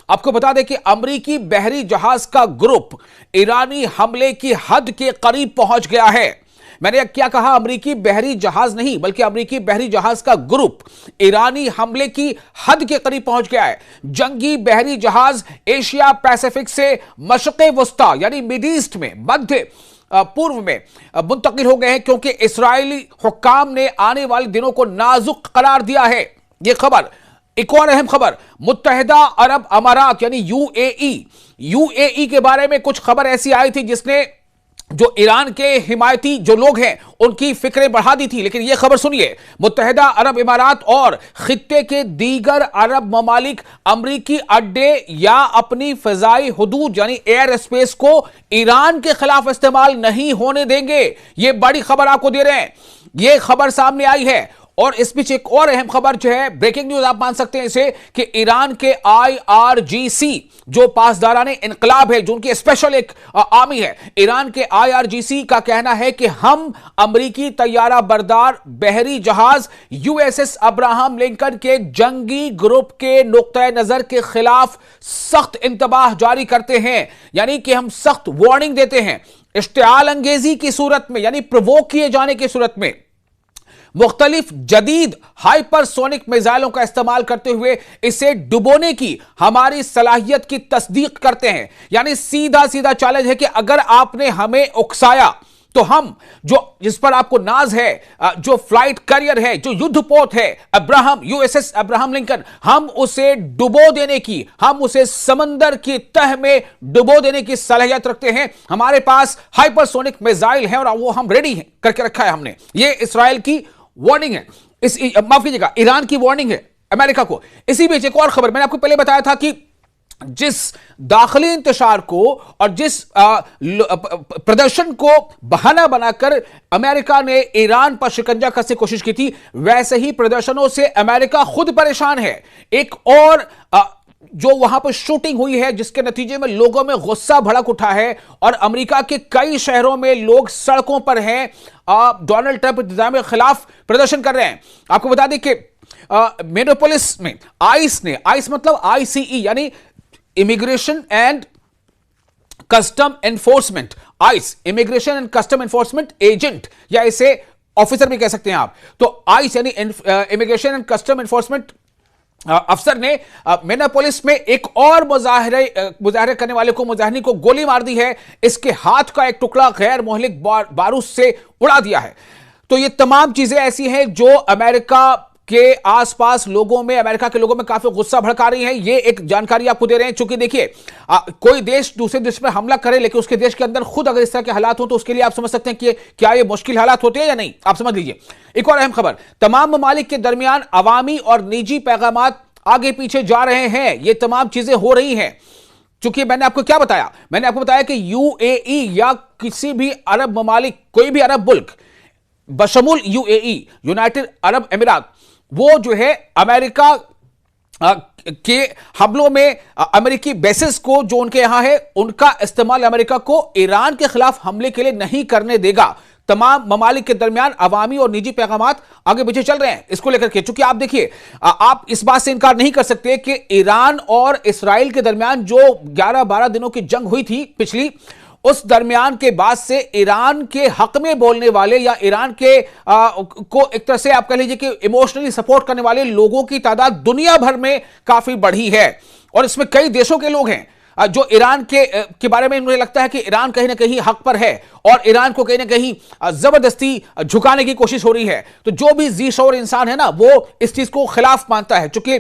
आपको बता दें कि अमेरिकी बहरी जहाज का ग्रुप ईरानी हमले की हद के करीब पहुंच गया है। मैंने क्या कहा? अमेरिकी बहरी जहाज नहीं बल्कि अमेरिकी बहरी जहाज का ग्रुप ईरानी हमले की हद के करीब पहुंच गया है। जंगी बहरी जहाज एशिया पैसिफिक से मशक़े वस्ता यानी मिड ईस्ट में, मध्य पूर्व में मुंतकिल हो गए हैं, क्योंकि इस्राएली हुक्काम ने आने वाले दिनों को नाजुक करार दिया है। यह खबर, एक और अहम खबर, मुत्तहिदा अरब अमारात यानी यूएई के बारे में कुछ खबर ऐसी आई थी जिसने जो ईरान के हिमायती जो लोग हैं उनकी फिक्रें बढ़ा दी थी। लेकिन यह खबर सुनिए, मुत्तहिदा अरब इमारात और खित्ते के दीगर अरब ममालिक अमरीकी अड्डे या अपनी फिजाई हुदूद यानी एयर स्पेस को ईरान के खिलाफ इस्तेमाल नहीं होने देंगे। यह बड़ी खबर आपको दे रहे हैं, यह खबर सामने आई है। और इस बीच एक और अहम खबर जो है, ब्रेकिंग न्यूज आप मान सकते हैं इसे, कि ईरान के आईआरजीसी जो पासदाराने इनकलाब है, जो उनकी स्पेशल एक आर्मी है, ईरान के आईआरजीसी का कहना है कि हम अमेरिकी तैयारा बरदार बहरी जहाज यूएसएस अब्राहम लिंकन के जंगी ग्रुप के नुक्ता नजर के खिलाफ सख्त इंतबाह जारी करते हैं। यानी कि हम सख्त वार्निंग देते हैं, इश्तिआल अंगेजी की सूरत में यानी प्रोवोक किए जाने की सूरत में मुख्तलिफ जदीद हाइपरसोनिक मिसाइलों का इस्तेमाल करते हुए इसे डुबोने की हमारी सलाहियत की तस्दीक करते हैं। यानी सीधा सीधा चैलेंज है कि अगर आपने हमें उकसाया तो हम, जो जिस पर आपको नाज है, जो फ्लाइट कैरियर है, जो युद्धपोत है अब्राहम, यूएसएस अब्राहम लिंकन, हम उसे डुबो देने की, हम उसे समंदर की तह में डुबो देने की सलाहियत रखते हैं। हमारे पास हाइपरसोनिक मिसाइल है और वो हम रेडी करके रखा है हमने। ये इस्राएल की वार्निंग है, माफ कीजिएगा, ईरान की वार्निंग है अमेरिका को। इसी बीच एक और खबर, मैंने आपको पहले बताया था कि जिस दाखिली इंतशार को और जिस प्रदर्शन को बहाना बनाकर अमेरिका ने ईरान पर शिकंजा कसने की कोशिश की थी, वैसे ही प्रदर्शनों से अमेरिका खुद परेशान है। एक और जो वहां पर शूटिंग हुई है जिसके नतीजे में लोगों में गुस्सा भड़क उठा है और अमेरिका के कई शहरों में लोग सड़कों पर हैं, डोनाल्ड ट्रंप इंतजाम के खिलाफ प्रदर्शन कर रहे हैं। आपको बता दें कि मिनियापोलिस में आइस मतलब आईसीई यानी immigration and custom enforcement, ice immigration and custom enforcement agent या इसे ऑफिसर भी कह सकते हैं आप। तो आइस यानी इमिग्रेशन एंड कस्टम एनफोर्समेंट अफसर ने मिनियापोलिस में एक और मुजाहरे करने वाले को, मुजाहिनी को गोली मार दी है। इसके हाथ का एक टुकड़ा गैर मोहलिक बारूद से उड़ा दिया है। तो ये तमाम चीजें ऐसी हैं जो अमेरिका के आसपास लोगों में, अमेरिका के लोगों में काफी गुस्सा भड़का रही हैं। ये एक जानकारी आपको दे रहे हैं, चूंकि देखिए कोई देश दूसरे देश पर हमला करे लेकिन उसके देश के अंदर खुद अगर इस तरह के हालात हो तो उसके लिए आप समझ सकते हैं कि क्या ये मुश्किल हालात होते हैं या नहीं। आप समझ लीजिए। एक और अहम खबर, तमाम ममालिक के दरमियान अवामी और निजी पैगामात आगे पीछे जा रहे हैं। ये तमाम चीजें हो रही हैं चूंकि मैंने आपको क्या बताया, मैंने आपको बताया कि यूएई या किसी भी अरब ममालिक, कोई भी अरब मुल्क बशमूल यूएई यूनाइटेड अरब अमीरात, वो जो है अमेरिका के हमलों में अमेरिकी बेसिस को जो उनके यहां है उनका इस्तेमाल अमेरिका को ईरान के खिलाफ हमले के लिए नहीं करने देगा। तमाम ममालिक के दरमियान अवामी और निजी पैगामात आगे पीछे चल रहे हैं इसको लेकर के। चूंकि आप देखिए, आप इस बात से इनकार नहीं कर सकते कि ईरान और इस्राएल के दरमियान जो 11-12 दिनों की जंग हुई थी पिछली, उस दरमियान के बाद से ईरान के हक में बोलने वाले या ईरान के को एक तरह से आप कह लीजिए कि इमोशनली सपोर्ट करने वाले लोगों की तादाद दुनिया भर में काफी बढ़ी है। और इसमें कई देशों के लोग हैं जो ईरान के बारे में मुझे लगता है कि ईरान कहीं ना कहीं हक पर है और ईरान को कहीं ना कहीं जबरदस्ती झुकाने की कोशिश हो रही है। तो जो भी जी शोर इंसान है ना, वो इस चीज को खिलाफ मानता है। चूंकि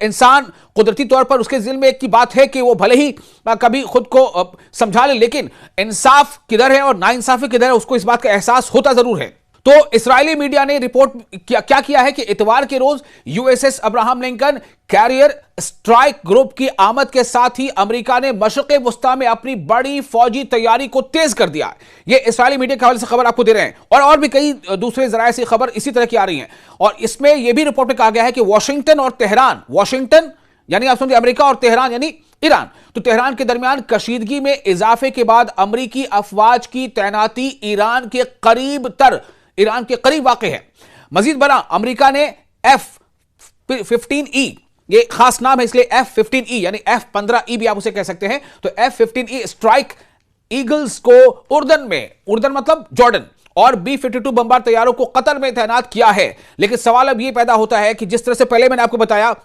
इंसान कुदरती तौर पर उसके दिल में एक की बात है कि वो भले ही कभी खुद को समझा ले, लेकिन इंसाफ किधर है और नाइंसाफी किधर है उसको इस बात का एहसास होता जरूर है। तो इस्राएली मीडिया ने रिपोर्ट क्या किया है कि इतवार के रोज USS Abraham Lincoln carrier strike group की आमद के साथ ही अमेरिका ने मशरिक़ वस्ता में अपनी बड़ी फौजी तैयारी को तेज कर दिया। यह इस्राएली मीडिया के हवाले से खबर आपको दे रहे हैं और भी कई दूसरे जराये से खबर इसी तरह की आ रही हैं। और इसमें यह भी रिपोर्ट में कहा गया है कि वाशिंगटन और तेहरान, वाशिंगटन यानी आप समझिए अमेरिका और तेहरान यानी ईरान, तो तेहरान के दरमियान कशीदगी में इजाफे के बाद अमेरिकी अफवाज की तैनाती ईरान के करीब वाक़ है। मजीद बना, अमेरिका ने F-15E ये खास नाम है इसलिए F-15E यानी F-15E भी आप उसे कह सकते हैं। तो F-15E स्ट्राइक ईगल्स को उर्दन मतलब जॉर्डन और B-52 बमबार तैयारों को कतर में तैनात किया है। लेकिन सवाल अब यह पैदा होता है कि जिस तरह से पहले मैंने आपको बताया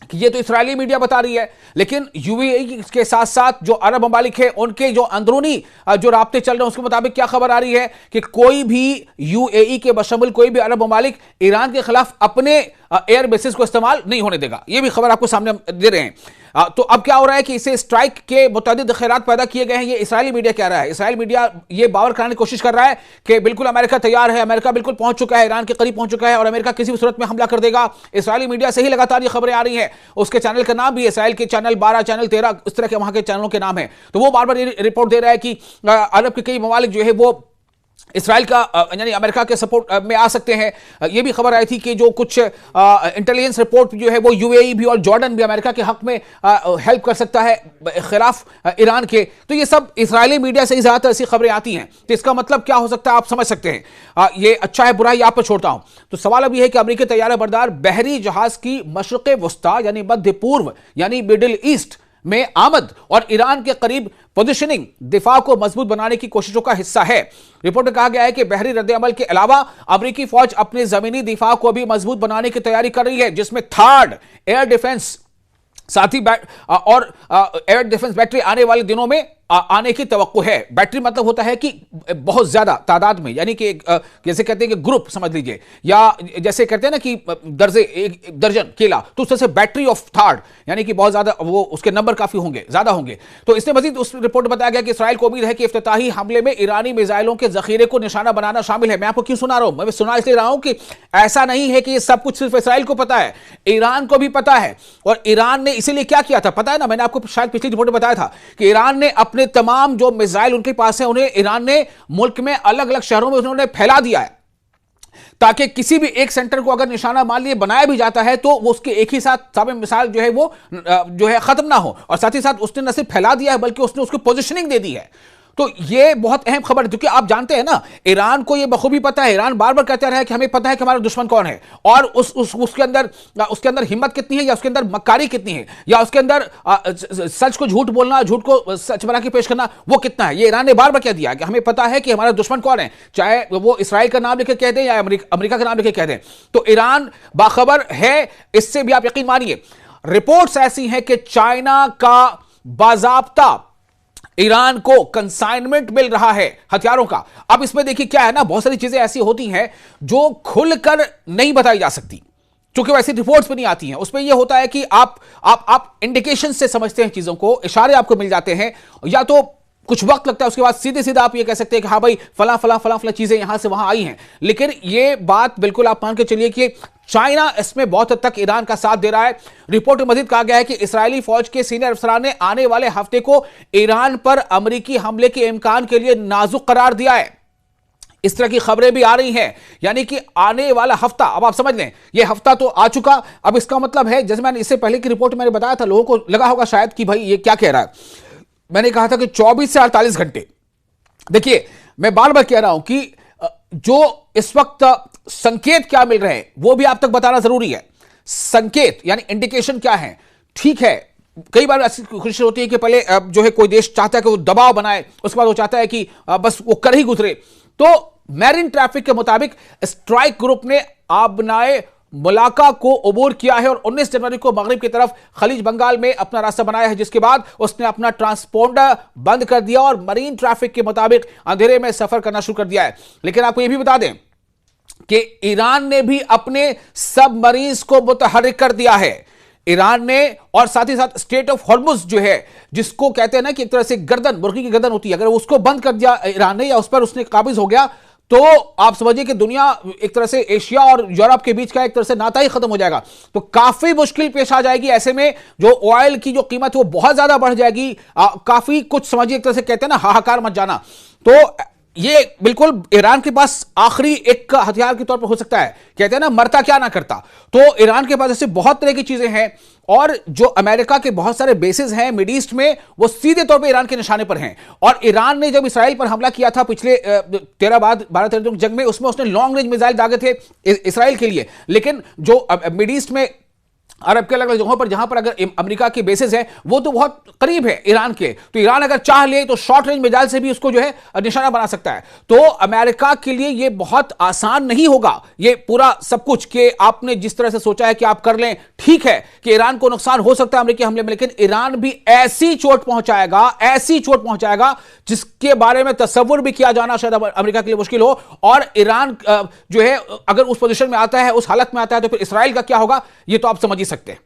कि ये तो इस्राएली मीडिया बता रही है, लेकिन यूएई के साथ साथ जो अरब ममालिक है उनके जो अंदरूनी जो राब्ते चल रहे हैं उसके मुताबिक क्या खबर आ रही है कि कोई भी यूएई के बशमुल कोई भी अरब ममालिक ईरान के खिलाफ अपने एयर बेसिस को इस्तेमाल नहीं होने देगा। ये भी खबर आपको सामने दे रहे हैं। तो अब क्या हो रहा है कि इसे स्ट्राइक के मुतअद्दिद खैरात पैदा किए गए हैं, ये इस्राएली मीडिया कह रहा है। इस्राएली मीडिया ये बावर कराने की कोशिश कर रहा है कि बिल्कुल अमेरिका तैयार है, अमेरिका बिल्कुल पहुंच चुका है, ईरान के करीब पहुंच चुका है और अमेरिका किसी भी सूरत में हमला कर देगा। इस्राएली मीडिया से ही लगातार ये खबरें आ रही हैं। उसके चैनल का नाम भी इसराइल के चैनल 12, चैनल 13 इस तरह के वहां के चैनलों के नाम है। तो वो बार बार ये रिपोर्ट दे रहा है कि अरब के कई ममालिक जो है वो इसराइल का यानी अमेरिका के सपोर्ट में आ सकते हैं। यह भी खबर आई थी कि जो कुछ इंटेलिजेंस रिपोर्ट जो है वो यूएई भी और जॉर्डन भी अमेरिका के हक में हेल्प कर सकता है खिलाफ ईरान के। तो ये सब इस्राएली मीडिया से ही ज्यादातर ऐसी खबरें आती हैं। तो इसका मतलब क्या हो सकता है आप समझ सकते हैं। ये अच्छा है बुरा है आप पर छोड़ता हूं। तो सवाल अब यह है कि अमेरिकी तैयारा बरदार बहरी जहाज की मशरक़े वस्ता यानी मध्य पूर्व यानी मिडिल ईस्ट में आमद और ईरान के करीब पोजीशनिंग दिफा को मजबूत बनाने की कोशिशों का हिस्सा है। रिपोर्ट में कहा गया है कि बहरी रद्द-ए-अमल के अलावा अमेरिकी फौज अपने जमीनी दिफा को भी मजबूत बनाने की तैयारी कर रही है, जिसमें थर्ड एयर डिफेंस साथ ही और एयर डिफेंस बैटरी आने वाले दिनों में आने की तवक्को है। बैटरी मतलब होता है कि बहुत ज्यादा तादाद में, यानी कि जैसे कहते हैं कि ग्रुप समझ लीजिए, या जैसे कहते हैं ना कि एक दर्जन केला, तो उस तरह से बैटरी ऑफ थर्ड यानी कि बहुत ज्यादा, वो उसके नंबर काफी होंगे, ज्यादा होंगे। तो इसमें मजीद उस रिपोर्ट में बताया गया कि इसराइल को उम्मीद है कि इफ्तिताही हमले में ईरानी मिसाइलों के जखीरे को निशाना बनाना शामिल है। मैं आपको क्यों सुना रहा हूं? मैं सुना इसलिए रहा हूं कि ऐसा नहीं है कि ये सब कुछ सिर्फ इसराइल को पता है, ईरान को भी पता है। और ईरान ने इसीलिए क्या किया था पता है ना, मैंने आपको शायद पिछली रिपोर्ट में बताया था कि ईरान ने अपने तमाम जो मिसाइल उनके पास है उन्हें ईरान ने मुल्क में अलग अलग शहरों में उन्होंने फैला दिया है, ताकि किसी भी एक सेंटर को अगर निशाना मान लिए बनाया भी जाता है तो वो उसके एक ही साथ सारे मिसाइल जो है वो जो है खत्म ना हो। और साथ ही साथ उसने न सिर्फ फैला दिया है बल्कि उसने उसको पोजीशनिंग दे दी है। तो ये बहुत अहम खबर है, क्योंकि आप जानते हैं ना ईरान को ये बखूबी पता है, ईरान बार बार कहता रहा है कि हमें पता है कि हमारा दुश्मन कौन है और उसके अंदर हिम्मत कितनी है, या उसके अंदर मक्कारी कितनी है, या उसके अंदर सच को झूठ बोलना, झूठ को सच बना के पेश करना वो कितना है। ये ईरान ने बार बार कह दिया कि हमें पता है कि हमारा दुश्मन कौन है, चाहे वो इसराइल का नाम लेकर कह दें या अमेरिका का नाम लेकर कह दें। तो ईरान बाखबर है, इससे भी आप यकीन मानिए। रिपोर्ट्स ऐसी हैं कि चाइना का बाजाब्ता ईरान को कंसाइनमेंट मिल रहा है हथियारों का। अब इसमें देखिए क्या है ना, बहुत सारी चीजें ऐसी होती हैं जो खुलकर नहीं बताई जा सकती, क्योंकि वैसी रिपोर्ट्स भी नहीं आती हैं। उसमें यह होता है कि आप इंडिकेशन से समझते हैं चीजों को, इशारे आपको मिल जाते हैं, या तो कुछ वक्त लगता है, उसके बाद सीधे सीधे आप ये कह सकते हैं कि हाँ भाई फला फला फला फला चीजें यहां से वहां आई हैं। लेकिन ये बात बिल्कुल आप मान के चलिए कि चाइना इसमें बहुत हद तक ईरान का साथ दे रहा है। रिपोर्ट में मजीद कहा गया है कि इस्राएली फौज के सीनियर अफसरान ने आने वाले हफ्ते को ईरान पर अमेरिकी हमले के इम्कान के लिए नाजुक करार दिया है। इस तरह की खबरें भी आ रही हैं, यानी कि आने वाला हफ्ता, अब आप समझ लें ये हफ्ता तो आ चुका। अब इसका मतलब है, जैसे मैंने इससे पहले की रिपोर्ट मैंने बताया था, लोगों को लगा होगा शायद कि भाई ये क्या कह रहा है। मैंने कहा था कि 24 से 48 घंटे। देखिए मैं बार बार कह रहा हूं कि जो इस वक्त संकेत क्या मिल रहे हैं वो भी आप तक बताना जरूरी है। संकेत यानी इंडिकेशन क्या है। ठीक है, कई बार ऐसी कोशिश होती है कि पहले जो है कोई देश चाहता है कि वो दबाव बनाए, उसके बाद वो चाहता है कि बस वो कर ही गुजरे। तो मैरीन ट्रैफिक के मुताबिक स्ट्राइक ग्रुप ने आबनाए मुलाका को अबूर किया है और 19 जनवरी को मगरिब की तरफ खलीज बंगाल में अपना रास्ता बनाया है, जिसके बाद उसने अपना ट्रांसपोंडर बंद कर दिया और मरीन ट्रैफिक के मुताबिक अंधेरे में सफर करना शुरू कर दिया है। लेकिन आपको यह भी बता दें कि ईरान ने भी अपने सबमरीन्स को मुतहर्रिक कर दिया है। ईरान ने, और साथ ही साथ स्टेट ऑफ हॉर्मुज जो है, जिसको कहते हैं ना कि एक तरह से गर्दन, मुर्गी की गर्दन होती है, अगर उसको बंद कर दिया ईरान ने या उस पर उसने काबिज हो गया तो आप समझिए कि दुनिया एक तरह से एशिया और यूरोप के बीच का एक तरह से नाता ही खत्म हो जाएगा। तो काफी मुश्किल पेश आ जाएगी। ऐसे में जो ऑयल की जो कीमत है वो बहुत ज्यादा बढ़ जाएगी। काफी कुछ समझिए, एक तरह से कहते हैं ना हाहाकार मच जाना। तो ये बिल्कुल ईरान के पास आखिरी एक हथियार के तौर पर हो सकता है। कहते हैं ना मरता क्या ना करता। तो ईरान के पास ऐसे बहुत तरह की चीजें हैं, और जो अमेरिका के बहुत सारे बेसिस हैं मिड ईस्ट में वो सीधे तौर पे ईरान के निशाने पर हैं। और ईरान ने जब इसराइल पर हमला किया था पिछले 12-13 दिन जंग में, उसमें उसने लॉन्ग रेंज मिसाइल दागे थे इसराइल के लिए। लेकिन जो मिड ईस्ट में अरब के अलग अलग जगहों पर जहां पर अगर अमेरिका की बेसिस है वो तो बहुत करीब है ईरान के, तो ईरान अगर चाह ले तो शॉर्ट रेंज मिसाइल से भी उसको जो है निशाना बना सकता है। तो अमेरिका के लिए ये बहुत आसान नहीं होगा ये पूरा सब कुछ कि आपने जिस तरह से सोचा है कि आप कर लें। ठीक है कि ईरान को नुकसान हो सकता है अमेरिकी हमले में, लेकिन ईरान भी ऐसी चोट पहुंचाएगा जिसके बारे में तस्वुर भी किया जाना शायद अमेरिका के लिए मुश्किल हो। और ईरान जो है अगर उस पोजीशन में आता है, उस हालत में आता है, तो फिर इसराइल का क्या होगा ये तो आप समझ ही सकते हैं।